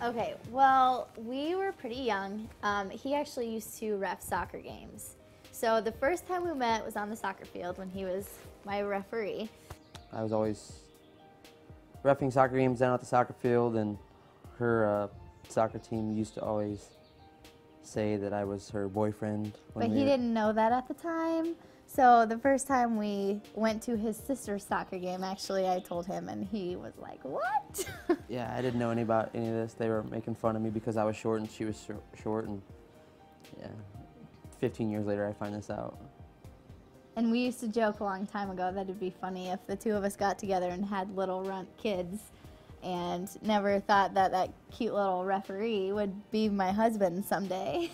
Okay, well, we were pretty young. He actually used to ref soccer games. So the first time we met was on the soccer field when he was my referee. I was always reffing soccer games down at the soccer field, and her soccer team used to always say that I was her boyfriend. But he didn't know that at the time. So the first time we went to his sister's soccer game, actually, I told him, and he was like, what? Yeah, I didn't know about any of this. They were making fun of me because I was short and she was short, and yeah, 15 years later I find this out. And we used to joke a long time ago that it'd be funny if the two of us got together and had little runt kids, and never thought that that cute little referee would be my husband someday.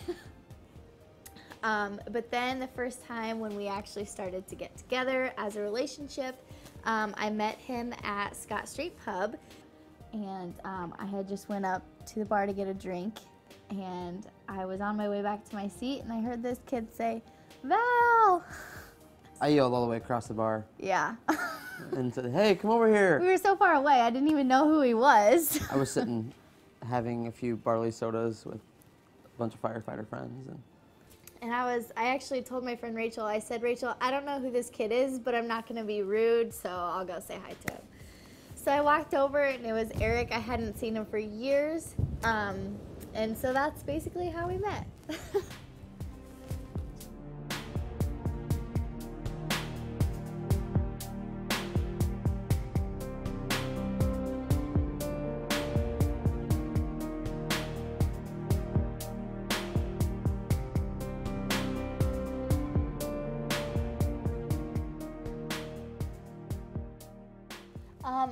But then the first time when we actually started to get together as a relationship, I met him at Scott Street Pub, and I had just went up to the bar to get a drink, and I was on my way back to my seat, and I heard this kid say, "Val!" I yelled all the way across the bar. Yeah. And said, "Hey, come over here." We were so far away, I didn't even know who he was. I was sitting having a few barley sodas with a bunch of firefighter friends. And I actually told my friend Rachel, I said, Rachel, I don't know who this kid is, but I'm not going to be rude, so I'll go say hi to him. So I walked over, and it was Eric. I hadn't seen him for years, and so that's basically how we met.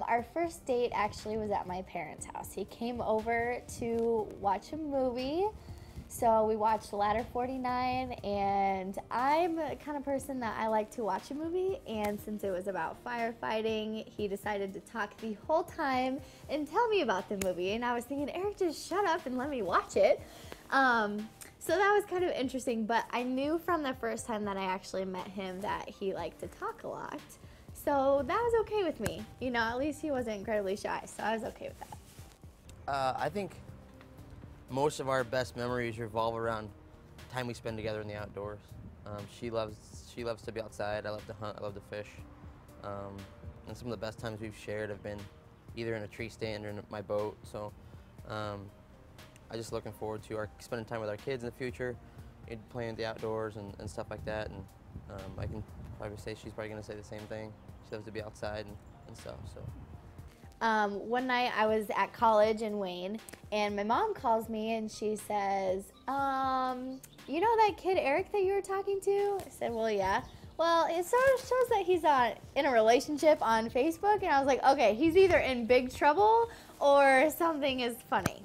Our first date actually was at my parents' house. He came over to watch a movie. So we watched Ladder 49, and I'm the kind of person that I like to watch a movie, and since it was about firefighting, he decided to talk the whole time and tell me about the movie, and I was thinking, Eric, just shut up and let me watch it. So that was kind of interesting, but I knew from the first time that I actually met him that he liked to talk a lot. So that was okay with me. You know, at least he wasn't incredibly shy, so I was okay with that. I think most of our best memories revolve around time we spend together in the outdoors. She loves to be outside. I love to hunt. I love to fish. And some of the best times we've shared have been either in a tree stand or in my boat. So I'm just looking forward to spending time with our kids in the future, and playing in the outdoors and stuff like that. And I can probably say she's probably going to say the same thing. She loves to be outside and stuff. So. One night I was at college in Wayne, and my mom calls me and she says, you know that kid Eric that you were talking to? I said, well, yeah. Well, it sort of shows that he's in a relationship on Facebook, and I was like, okay, he's either in big trouble or something is funny.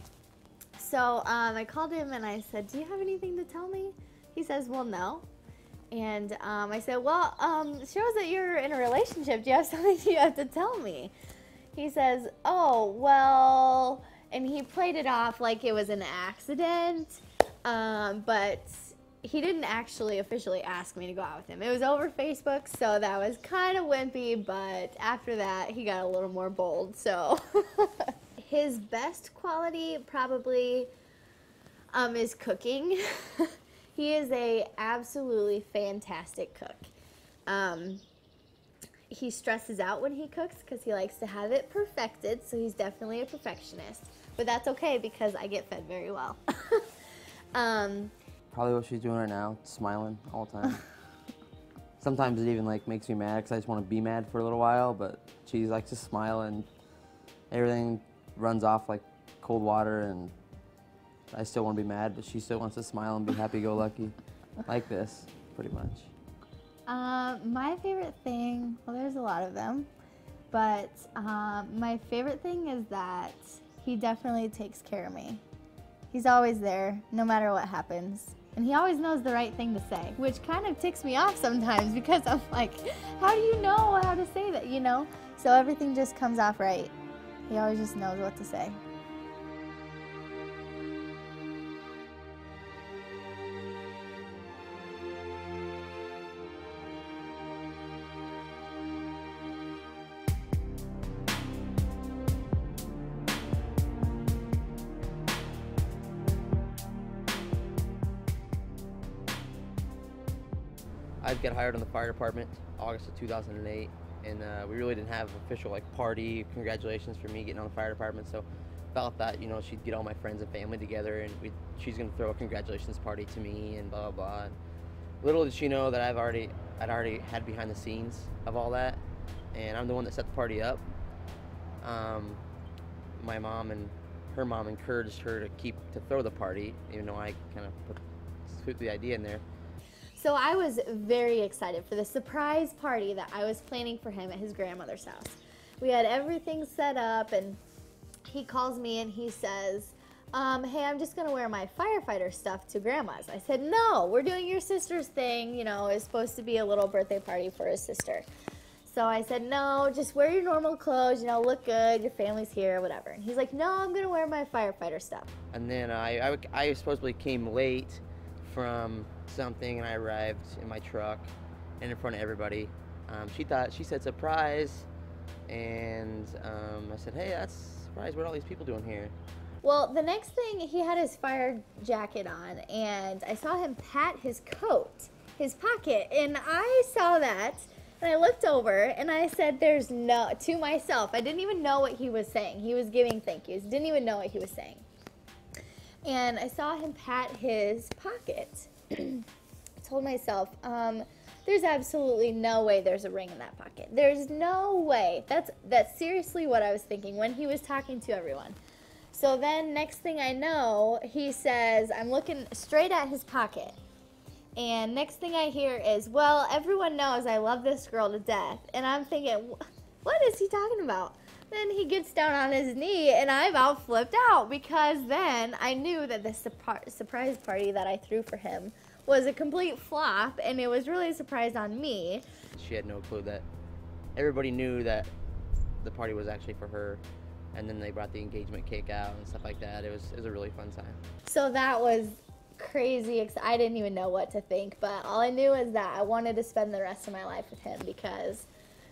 So I called him and I said, do you have anything to tell me? He says, well, no. And I said, well, it shows that you're in a relationship. Do you have something you have to tell me? He says, oh, well, and he played it off like it was an accident, but he didn't actually officially ask me to go out with him. It was over Facebook, so that was kind of wimpy, but after that, he got a little more bold, so. His best quality probably is cooking. He is a absolutely fantastic cook. He stresses out when he cooks because he likes to have it perfected, so he's definitely a perfectionist. But that's okay because I get fed very well. Probably what she's doing right now, smiling all the time. Sometimes it even makes me mad because I just want to be mad for a little while, but she likes to smile and everything runs off like cold water, and I still want to be mad, but she still wants to smile and be happy-go-lucky, like this, pretty much. My favorite thing, well, there's a lot of them, but my favorite thing is that he definitely takes care of me. He's always there, no matter what happens. And he always knows the right thing to say, which kind of ticks me off sometimes because I'm like, how do you know how to say that, you know? So everything just comes off right. He always just knows what to say. I got hired on the fire department August of 2008, and we really didn't have an official like party, congratulations for me getting on the fire department. So felt that, you know, she'd get all my friends and family together, and she's gonna throw a congratulations party to me and blah blah blah. And little did she know that I'd already had behind the scenes of all that, and I'm the one that set the party up. My mom and her mom encouraged her to throw the party, even though I kind of put the idea in there. So I was very excited for the surprise party that I was planning for him at his grandmother's house. We had everything set up, and he calls me and he says, hey, I'm just gonna wear my firefighter stuff to grandma's. I said, no, we're doing your sister's thing. You know, it's supposed to be a little birthday party for his sister. So I said, no, just wear your normal clothes, you know, look good, your family's here, whatever. And he's like, no, I'm gonna wear my firefighter stuff. And then I supposedly came late from something, and I arrived in my truck and in front of everybody. She said surprise, and I said, hey, that's surprise, what are all these people doing here? Well, the next thing, he had his fire jacket on, and I saw him pat his coat, his pocket, and I saw that, and I looked over, and I said, to myself, I didn't even know what he was saying. He was giving thank yous, didn't even know what he was saying. And I saw him pat his pocket. I told myself, there's absolutely no way there's a ring in that pocket. There's no way. That's seriously what I was thinking when he was talking to everyone. So then next thing I know, he says, I'm looking straight at his pocket. And next thing I hear is, well, everyone knows I love this girl to death. And I'm thinking, what is he talking about? Then he gets down on his knee, and I about flipped out, because then I knew that the surprise party that I threw for him was a complete flop, and it was really a surprise on me. She had no clue that everybody knew that the party was actually for her, and then they brought the engagement cake out and stuff like that. It was a really fun time. So that was crazy. I didn't even know what to think, but all I knew is that I wanted to spend the rest of my life with him, because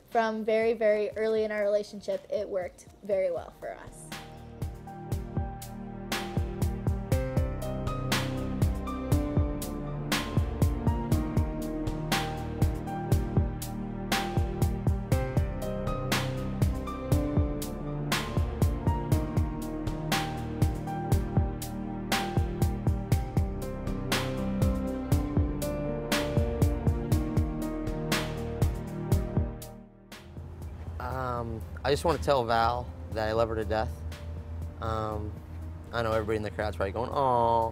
from very, very early in our relationship, it worked very well for us. I just want to tell Val that I love her to death. I know everybody in the crowd's probably going, "Aw,"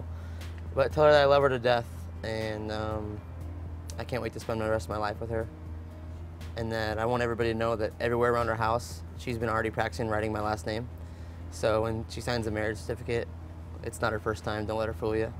but tell her that I love her to death, and I can't wait to spend the rest of my life with her. And that I want everybody to know that everywhere around her house, she's been already practicing writing my last name. So when she signs a marriage certificate, it's not her first time. Don't let her fool you.